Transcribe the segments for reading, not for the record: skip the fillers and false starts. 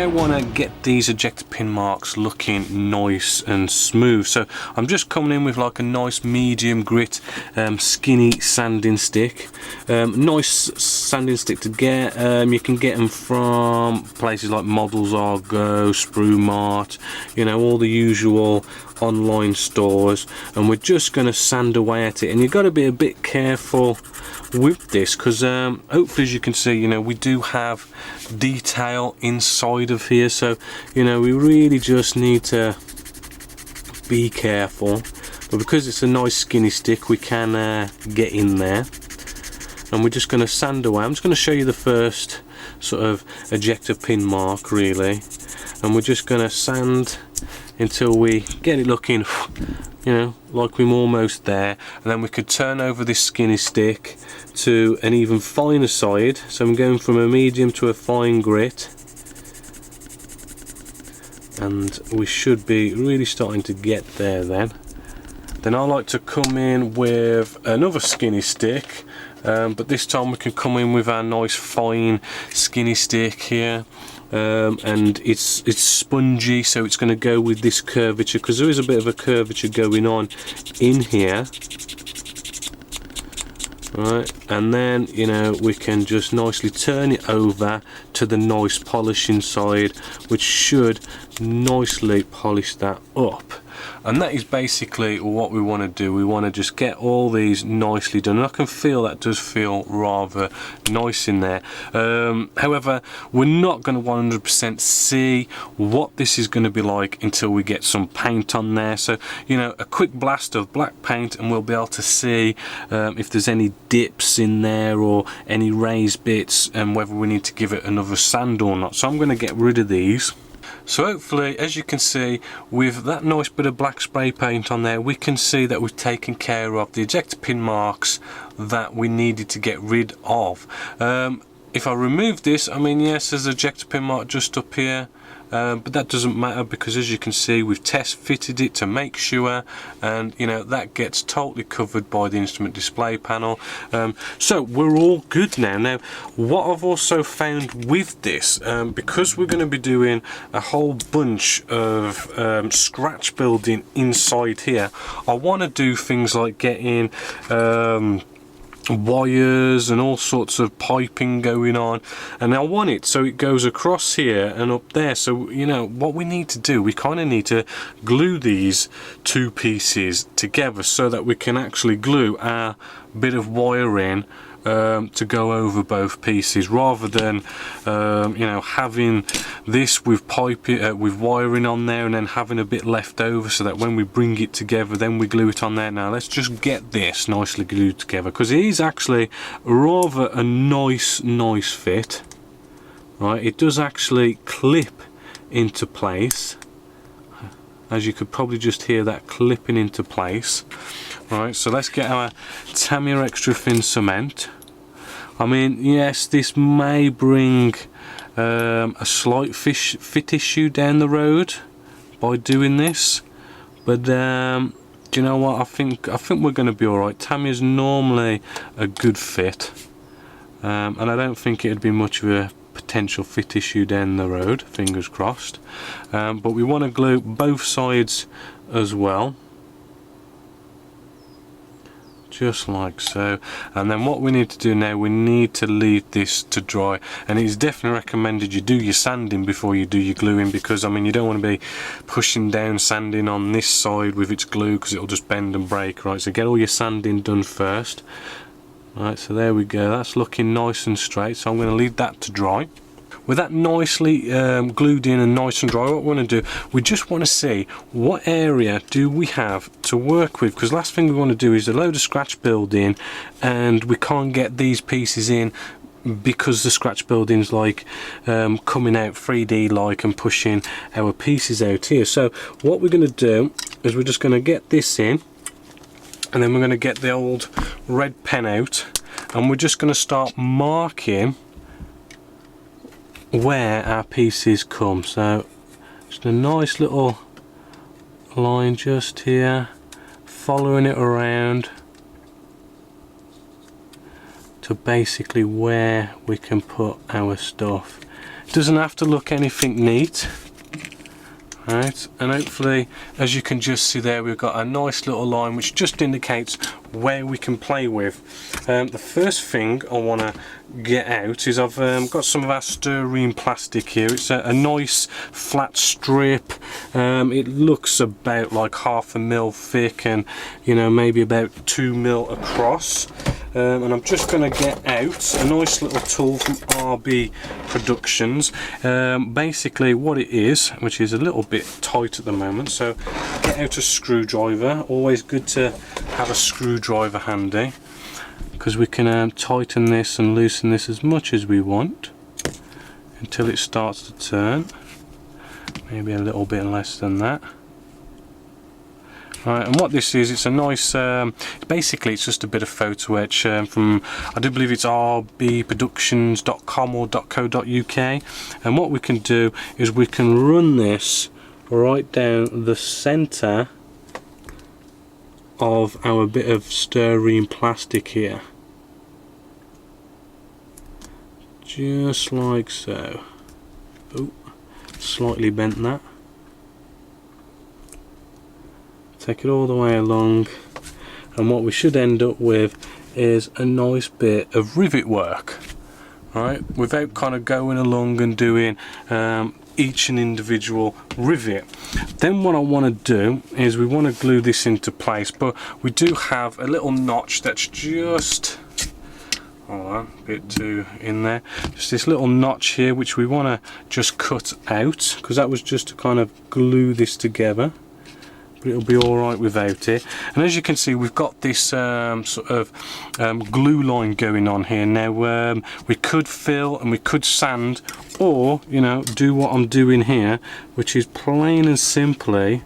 now want to get these ejector pin marks looking nice and smooth, so I'm just coming in with like a nice medium grit skinny sanding stick. Nice sanding stick to get. You can get them from places like Models Argo, Sprue Mart, you know, all the usual online stores, and we're just going to sand away at it. And you've got to be a bit careful with this because hopefully, as you can see, you know, we do have detail inside of here, so you know, we really just need to be careful. But because it's a nice skinny stick, we can get in there, and we're just going to sand away. I'm just going to show you the first sort of ejector pin mark really, and we're just going to sand until we get it looking, you know, like we're almost there. And then we could turn over this skinny stick to an even finer side, so I'm going from a medium to a fine grit, and we should be really starting to get there. Then I like to come in with another skinny stick, but this time we can come in with our nice fine skinny stick here. And it's spongy, so it's going to go with this curvature, because there is a bit of a curvature going on in here, right? And then, you know, we can just nicely turn it over to the nice polishing side, which should nicely polish that up. And that is basically what we want to do. We want to just get all these nicely done, and I can feel that does feel rather nice in there. However, we're not going to 100% see what this is going to be like until we get some paint on there. So, you know, a quick blast of black paint and we'll be able to see if there's any dips in there or any raised bits, and whether we need to give it another sand or not. So I'm going to get rid of these. So hopefully, as you can see, with that nice bit of black spray paint on there, we can see that we've taken care of the ejector pin marks that we needed to get rid of. If I remove this, I mean, yes, there's an ejector pin mark just up here, but that doesn't matter, because as you can see, we've test fitted it to make sure, and you know, that gets totally covered by the instrument display panel. So we're all good now. Now, what I've also found with this, because we're going to be doing a whole bunch of scratch building inside here, I want to do things like getting wires and all sorts of piping going on, and I want it so it goes across here and up there. So, you know, what we need to do, we kind of need to glue these two pieces together so that we can actually glue our bit of wiring to go over both pieces, rather than you know, having this with with wiring on there and then having a bit left over, so that when we bring it together then we glue it on there. Now let's just get this nicely glued together, because it is actually rather a nice fit, right? It does actually clip into place, as you could probably just hear that clipping into place. Right, so let's get our Tamiya extra thin cement. I mean, yes, this may bring a slight fit issue down the road by doing this, but do you know what? I think we're going to be all right. Tamiya's normally a good fit, and I don't think it'd be much of a potential fit issue down the road. Fingers crossed. But we want to glue both sides as well, just like so. And then what we need to do now, we need to leave this to dry, and it's definitely recommended you do your sanding before you do your gluing, because I mean, you don't want to be pushing down sanding on this side with its glue, because it'll just bend and break, right? So get all your sanding done first. Right, so there we go, that's looking nice and straight, so I'm going to leave that to dry. With that nicely glued in and nice and dry, what we want to do, we just want to see what area do we have to work with, because last thing we want to do is a load of scratch building and we can't get these pieces in, because the scratch building's like coming out 3D like and pushing our pieces out here. So what we're going to do is we're just going to get this in, and then we're going to get the old red pen out, and we're just going to start marking where our pieces come. So just a nice little line just here, following it around to basically where we can put our stuff. doesn't have to look anything neat. Right, and hopefully, as you can just see there, we've got a nice little line which just indicates where we can play with. The first thing I want to get out is I've got some of our styrene plastic here. It's a nice flat strip. It looks about like 1/2 mil thick and, you know, maybe about 2 mil across. And I'm just going to get out a nice little tool from RB Productions. Basically what it is, which is a little bit tight at the moment, so get out a screwdriver. Always good to have a screwdriver handy, because we can tighten this and loosen this as much as we want until it starts to turn. Maybe a little bit less than that. Right, and what this is, it's a nice, basically it's just a bit of photo etch from, I do believe it's rbproductions.com or .co.uk, and what we can do is we can run this right down the centre of our bit of styrene plastic here, just like so. Oh, slightly bent that. Take it all the way along, and what we should end up with is a nice bit of rivet work, right, without kind of going along and doing each and individual rivet. Then what I want to do is we want to glue this into place, but we do have a little notch that's just, hold on, a bit too in there, just this little notch here which we want to just cut out, because that was just to kind of glue this together. It'll be alright without it. And as you can see, we've got this sort of glue line going on here. Now we could fill and we could sand, or, you know, do what I'm doing here, which is plain and simply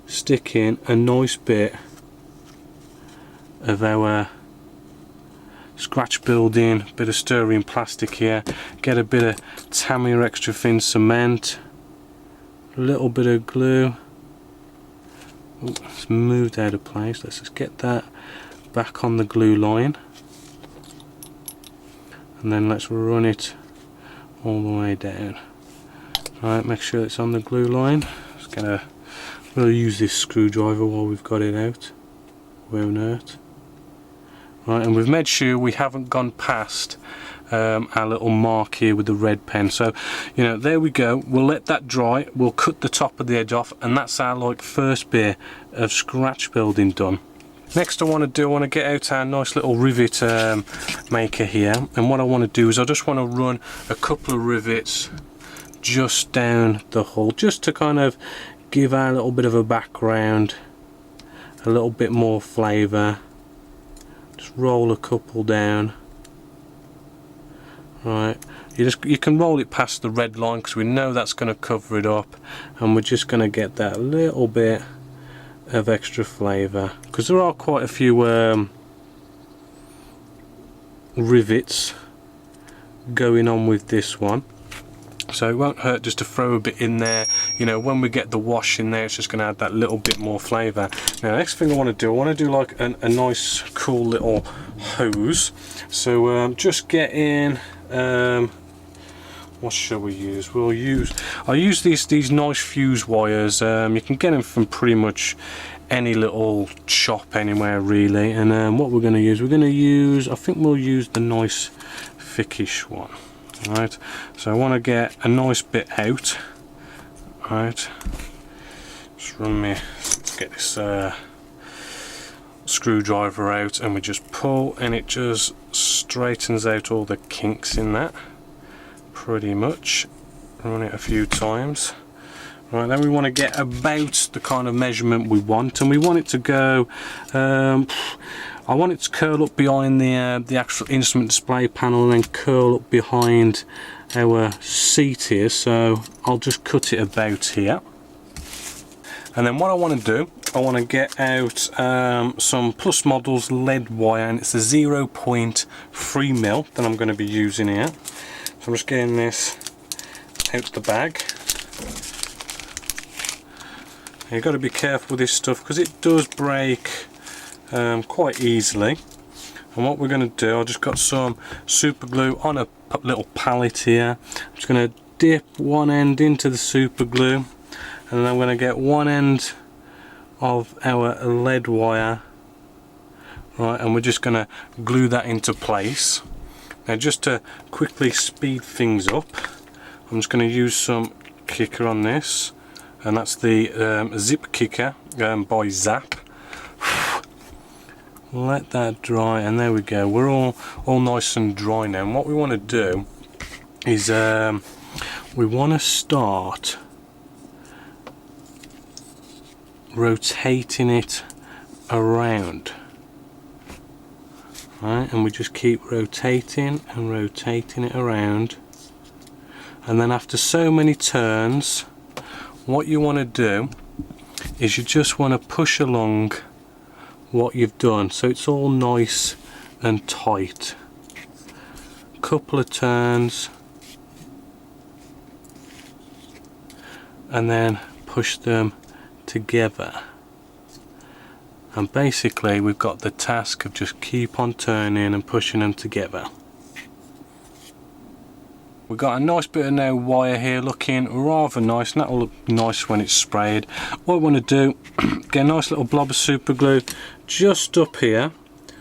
stick in a nice bit of our scratch building, bit of styrene plastic here, get a bit of Tamiya extra thin cement, a little bit of glue. Ooh, it's moved out of place. Let's just get that back on the glue line, and then let's run it all the way down. Right, make sure it's on the glue line. We'll use this screwdriver while we've got it out. Won't hurt. Right, and we've made sure we haven't gone past our little mark here with the red pen. So, you know, there we go. We'll let that dry. We'll cut the top of the edge off, and that's our like first bit of scratch building done. Next, I want to get out our nice little rivet maker here, and what I want to do is I just want to run a couple of rivets just down the hull, just to kind of give our little bit of a background, a little bit more flavour. Just roll a couple down. Right, you can roll it past the red line because we know that's going to cover it up, and we're just going to get that little bit of extra flavour, because there are quite a few rivets going on with this one, so it won't hurt just to throw a bit in there. You know, when we get the wash in there, it's just going to add that little bit more flavour. Now, next thing I want to do like a nice cool little hose. So just get in, what shall we use? I'll use these nice fuse wires. You can get them from pretty much any little shop anywhere really, and what we're going to use, I think we'll use the nice thickish one. Right, so I want to get a nice bit out. Right, just get this screwdriver out, and we just pull, and it just straightens out all the kinks in that pretty much. Run it a few times. Right, then we want to get about the kind of measurement we want, and we want it to go, I want it to curl up behind the actual instrument display panel, and then curl up behind our seat here, so I'll just cut it about here. And then what I want to do, I want to get out some Plus Models lead wire, and it's a 0.3 mil that I'm going to be using here. So I'm just getting this out the bag. You've got to be careful with this stuff because it does break quite easily. And what we're going to do, I've just got some super glue on a little pallet here. I'm just going to dip one end into the super glue, and then I'm going to get one end of our lead wire, right, and we're just going to glue that into place. Now just to quickly speed things up, I'm just going to use some kicker on this, and that's the zip kicker by Zap. Let that dry, and there we go, we're all nice and dry now. And what we want to do is we want to start rotating it around, right, and we just keep rotating and rotating it around, and then after so many turns, what you want to do is you just want to push along what you've done so it's all nice and tight. Couple of turns, and then push them together, and basically we've got the task of just keep on turning and pushing them together. We've got a nice bit of now wire here looking rather nice, and that'll look nice when it's sprayed. What I want to do, get a nice little blob of super glue just up here,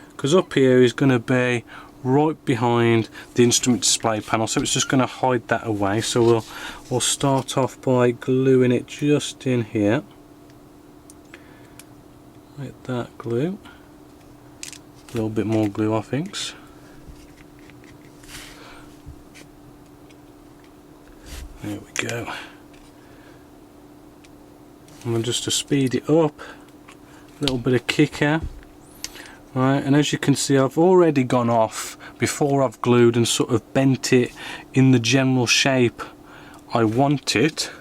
because up here is going to be right behind the instrument display panel, so it's just going to hide that away. So we'll start off by gluing it just in here, like that. Glue, a little bit more glue I think. There we go. And just to speed it up, a little bit of kicker. Right, and as you can see, I've already gone off before I've glued and sort of bent it in the general shape I want it.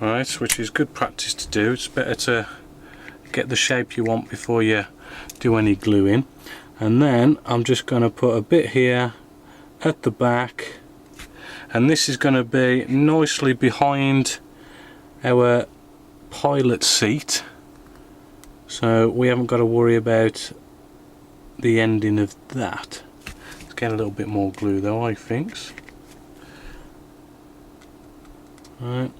Right, which is good practice to do. It's better to get the shape you want before you do any gluing. And then I'm just going to put a bit here at the back, and this is going to be nicely behind our pilot seat, so we haven't got to worry about the ending of that. Let's get a little bit more glue though, I think. Right,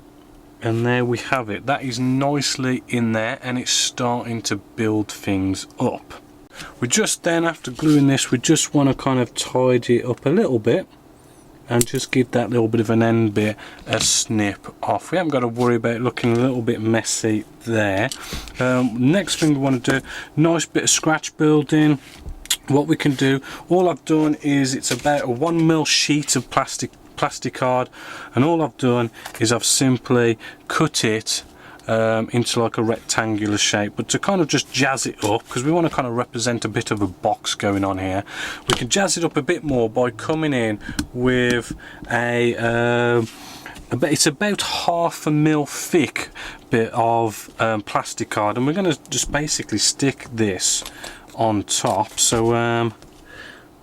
and there we have it. That is nicely in there, and it's starting to build things up. We just then, after gluing this, we just want to kind of tidy it up a little bit and just give that little bit of an end bit a snip off. We haven't got to worry about it looking a little bit messy there. Next thing we want to do, nice bit of scratch building. What we can do, all I've done is, it's about a 1mm sheet of plastic card, and all I've done is I've simply cut it into like a rectangular shape, but to kind of just jazz it up, because we want to kind of represent a bit of a box going on here. We can jazz it up a bit more by coming in with it's about 1/2 mil thick bit of plastic card, and we're going to just basically stick this on top. So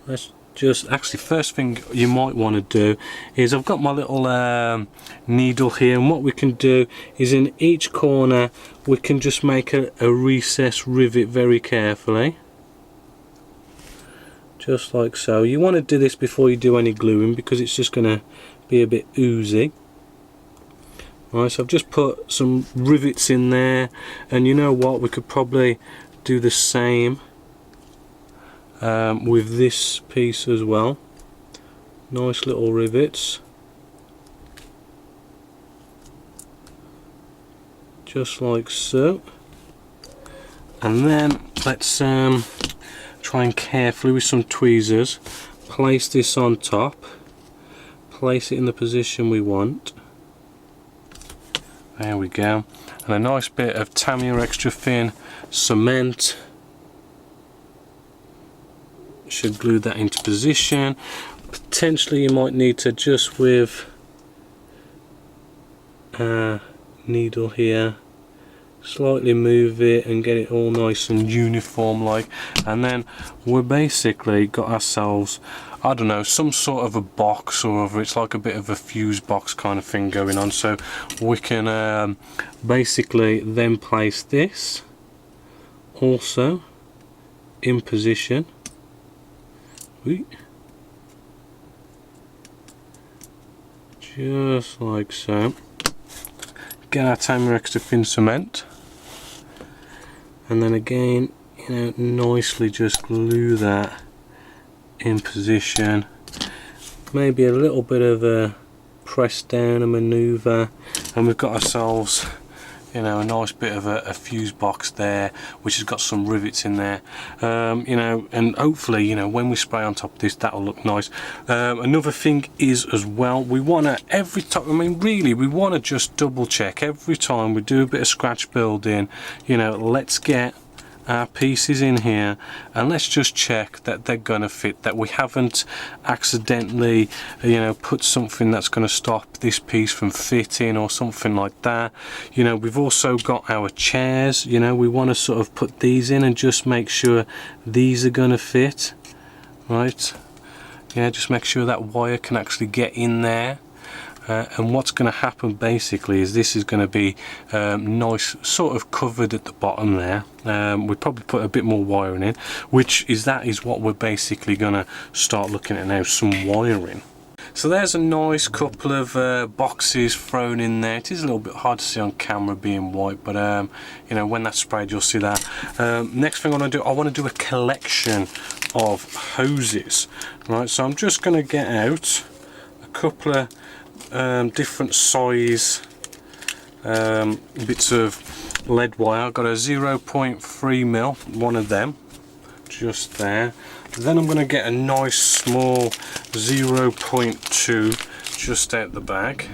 let's just, actually, first thing you might want to do is, I've got my little needle here, and what we can do is in each corner we can just make a recess rivet very carefully, just like so. You want to do this before you do any gluing, because it's just going to be a bit oozy. Right, so I've just put some rivets in there, and you know what, we could probably do the same with this piece as well. Nice little rivets, just like so. And then let's try and carefully with some tweezers place this on top, place it in the position we want. There we go. And a nice bit of Tamiya extra thin cement should glue that into position. Potentially you might need to, just with a needle here, slightly move it and get it all nice and uniform like, and then we're basically got ourselves, I don't know, some sort of a box, or whether it's like a bit of a fuse box kind of thing going on. So we can basically then place this also in position. just like so. Get our Tamiya extra thin cement, and then again, you know, nicely just glue that in position. Maybe a little bit of a press down, a maneuver, and we've got ourselves, you know, a nice bit of a fuse box there, which has got some rivets in there, you know, and hopefully, you know, when we spray on top of this, that'll look nice. Another thing is as well, we want to, every time, I mean really, we want to just double check every time we do a bit of scratch building, you know, let's get our pieces in here and let's just check that they're gonna fit, that we haven't accidentally, you know, put something that's gonna stop this piece from fitting or something like that. You know, we've also got our chairs, you know, we want to sort of put these in and just make sure these are gonna fit, right? Yeah, just make sure that wire can actually get in there. And what's going to happen basically is this is going to be nice, sort of covered at the bottom there. We probably put a bit more wiring in, that is what we're basically going to start looking at now, some wiring. So there's a nice couple of boxes thrown in there. It is a little bit hard to see on camera being white, but you know, when that's sprayed you'll see that. Next thing I want to do a collection of hoses, right? So I'm just going to get out a couple of different size bits of lead wire. I've got a 0.3mm, one of them just there. Then I'm going to get a nice small 0.2 just out the back.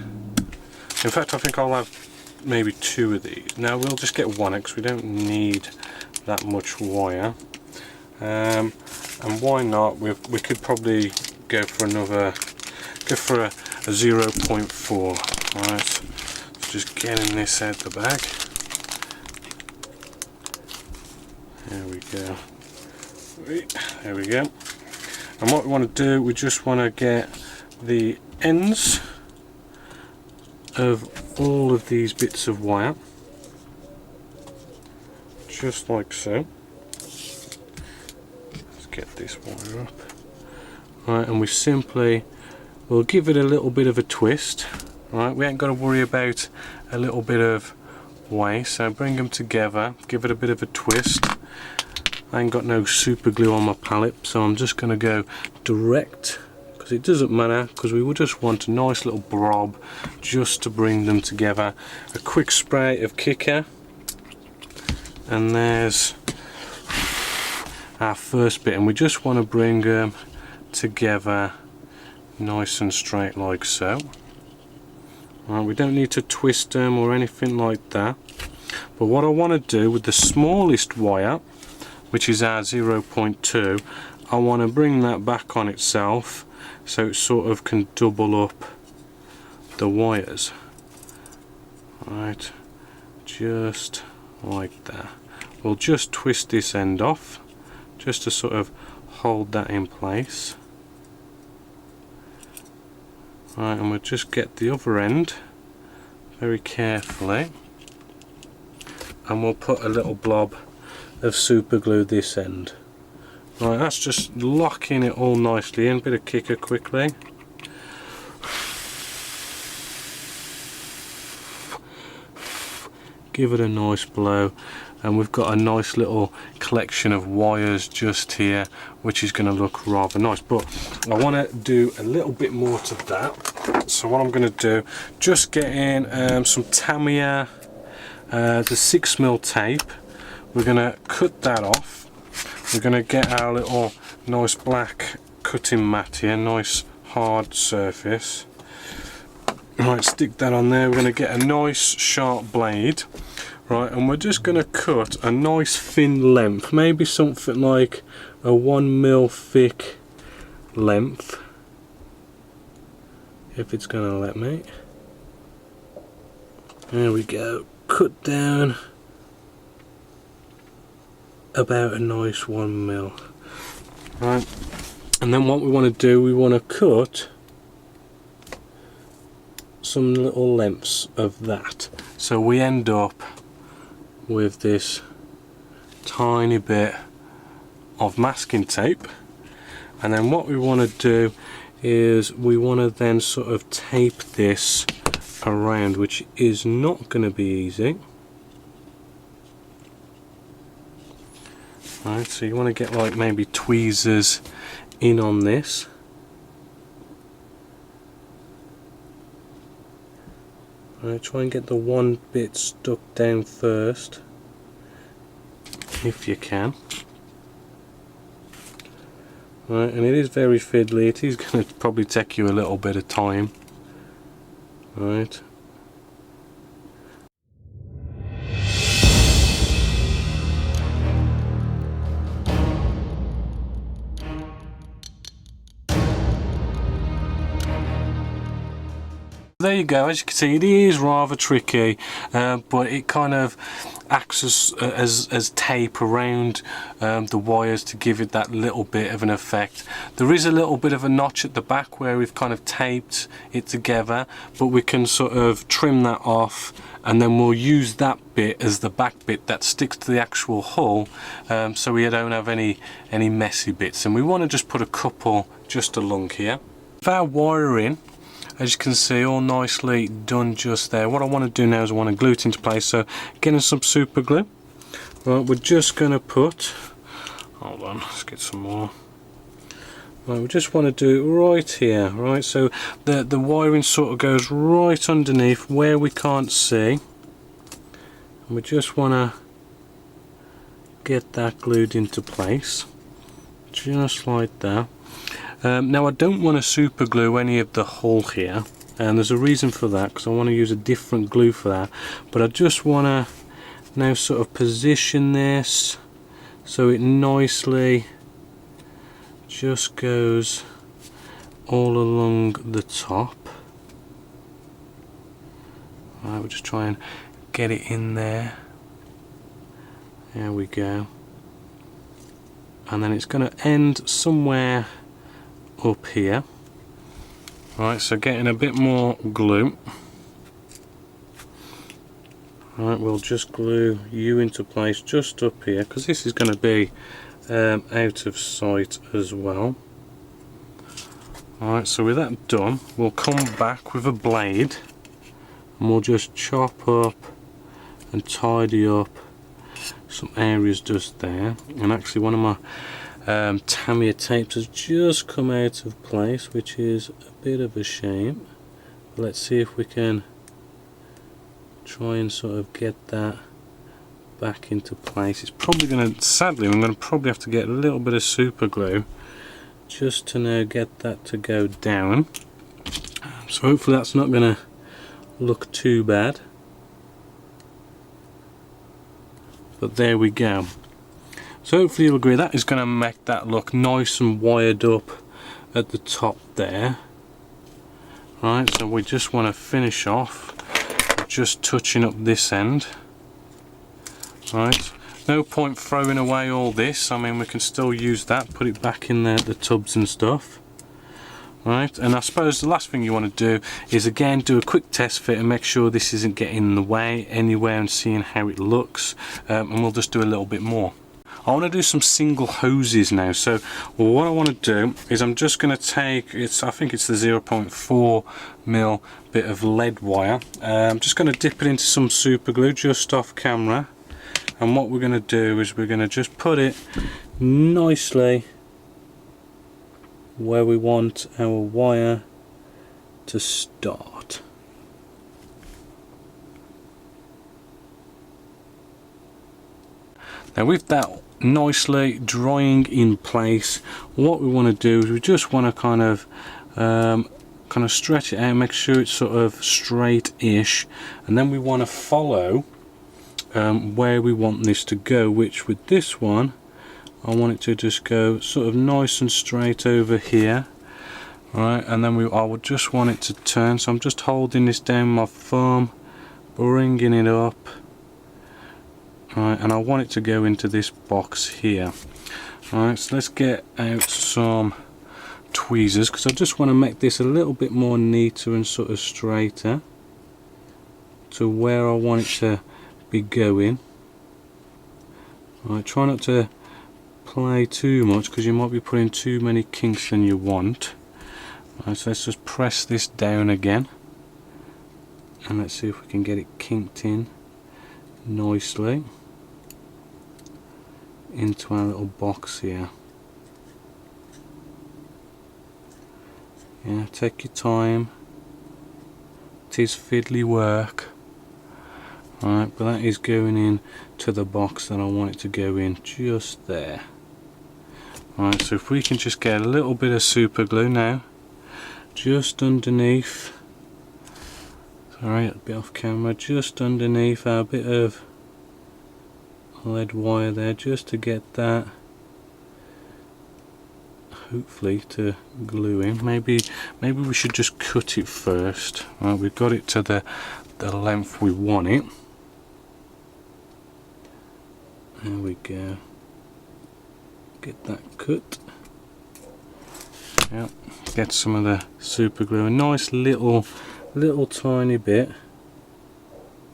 In fact, I think I'll have maybe two of these. Now we'll just get one because we don't need that much wire, and why not, we could probably go for a 0.4. Right, so just getting this out the bag. There we go. There we go. And what we want to do, we just want to get the ends of all of these bits of wire, just like so. Let's get this wire up. Right, and we simply, we'll give it a little bit of a twist. Right, we ain't got to worry about a little bit of waste, so bring them together, give it a bit of a twist. I ain't got no super glue on my palette, so I'm just going to go direct, because it doesn't matter, because we would just want a nice little blob just to bring them together. A quick spray of Kicker, and there's our first bit, and we just want to bring them together nice and straight like so. Right, we don't need to twist them or anything like that, but what I want to do with the smallest wire, which is our 0.2, I want to bring that back on itself so it sort of can double up the wires. Right, just like that. We'll just twist this end off just to sort of hold that in place. Right, and we'll just get the other end very carefully, and we'll put a little blob of super glue this end. Right, that's just locking it all nicely in. Bit of Kicker quickly. Give it a nice blow, and we've got a nice little collection of wires just here, which is going to look rather nice. But I want to do a little bit more to that, so what I'm going to do, just get in some Tamiya, the 6mm tape. We're going to cut that off. We're going to get our little nice black cutting mat here, nice hard surface. Right, stick that on there. We're going to get a nice sharp blade. Right, and we're just going to cut a nice thin length, maybe something like a 1mm thick length, if it's going to let me. There we go, cut down about a nice 1mm. Right, and then what we want to do, we want to cut some little lengths of that, so we end up with this tiny bit of masking tape. And then what we want to do is we want to then sort of tape this around, which is not going to be easy. Right, so you want to get like maybe tweezers in on this. Right, try and get the one bit stuck down first, if you can. Right, and it is very fiddly. It is going to probably take you a little bit of time. Right. There you go. As you can see, it is rather tricky, but it kind of acts as tape around the wires to give it that little bit of an effect. There is a little bit of a notch at the back where we've kind of taped it together, but we can sort of trim that off, and then we'll use that bit as the back bit that sticks to the actual hull, so we don't have any messy bits. And we want to just put a couple just along here. With our wiring, as you can see, all nicely done just there. What I want to do now is I want to glue it into place, so getting some super glue. Right, we're just going to put, hold on, let's get some more. Right, we just want to do it right here, right, so the wiring sort of goes right underneath where we can't see. And we just want to get that glued into place, just like that. Now I don't want to super glue any of the hull here, and there's a reason for that, because I want to use a different glue for that. But I just want to now sort of position this so it nicely just goes all along the top. Right, we'll just try and get it in there. There we go. And then it's going to end somewhere up here. Right, so getting a bit more glue. Right, we'll just glue you into place just up here, because this is going to be out of sight as well. Alright, so with that done, we'll come back with a blade and we'll just chop up and tidy up some areas just there. And actually one of my Tamiya tapes has just come out of place, which is a bit of a shame. Let's see if we can try and sort of get that back into place. It's probably going to, sadly, I'm going to probably have to get a little bit of super glue just to now get that to go down. So hopefully that's not going to look too bad. But there we go. So hopefully you'll agree that is going to make that look nice and wired up at the top there. Right, so we just want to finish off just touching up this end. Right, no point throwing away all this. I mean, we can still use that, put it back in the tubs and stuff. Right, and I suppose the last thing you want to do is again do a quick test fit and make sure this isn't getting in the way anywhere, and seeing how it looks, and we'll just do a little bit more. I want to do some single hoses now. So what I want to do is I'm just going to take, I think it's the 0.4mm bit of lead wire. I'm just going to dip it into some super glue just off camera, and what we're going to do is we're going to just put it nicely where we want our wire to start. Now with that nicely drying in place, what we want to do is we just want to kind of stretch it out, make sure it's sort of straight-ish, and then we want to follow where we want this to go, which with this one I want it to just go sort of nice and straight over here. Right, and then I would just want it to turn, so I'm just holding this down with my thumb, bringing it up. Right, and I want it to go into this box here. Right, so let's get out some tweezers, because I just want to make this a little bit more neater and sort of straighter to where I want it to be going. Right, try not to play too much, because you might be putting too many kinks than you want. Right, so let's just press this down again, and let's see if we can get it kinked in nicely into our little box here. Yeah, take your time. It is fiddly work. Right, but that is going in to the box that I want it to go in, just there. Right, so if we can just get a little bit of super glue now, just underneath, sorry, a bit off camera, just underneath our bit of lead wire there, just to get that hopefully to glue in. Maybe we should just cut it first. Right, we've got it to the length we want it. There we go. Get that cut. Yep. Get some of the super glue. A nice little tiny bit.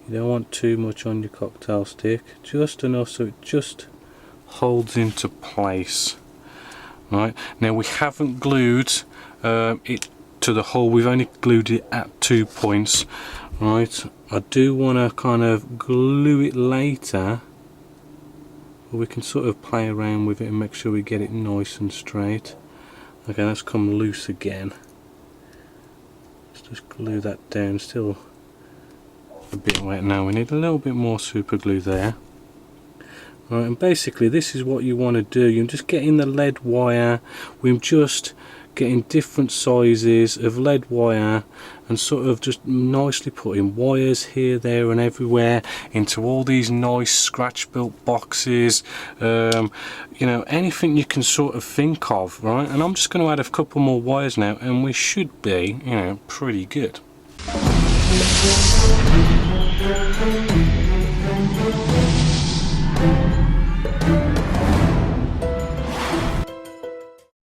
You don't want too much on your cocktail stick. Just enough so it just holds into place. Right. Now we haven't glued it to the hole. We've only glued it at 2 points. Right. I do want to kind of glue it later. We can sort of play around with it and make sure we get it nice and straight. Okay, that's come loose again. Let's just glue that down. Still a bit wet now. We need a little bit more super glue there. Right, and basically this is what you want to do. You're just getting the lead wire. We're just getting different sizes of lead wire and sort of just nicely putting wires here, there and everywhere into all these nice scratch built boxes, you know, anything you can sort of think of, right? And I'm just going to add a couple more wires now and we should be, you know, pretty good.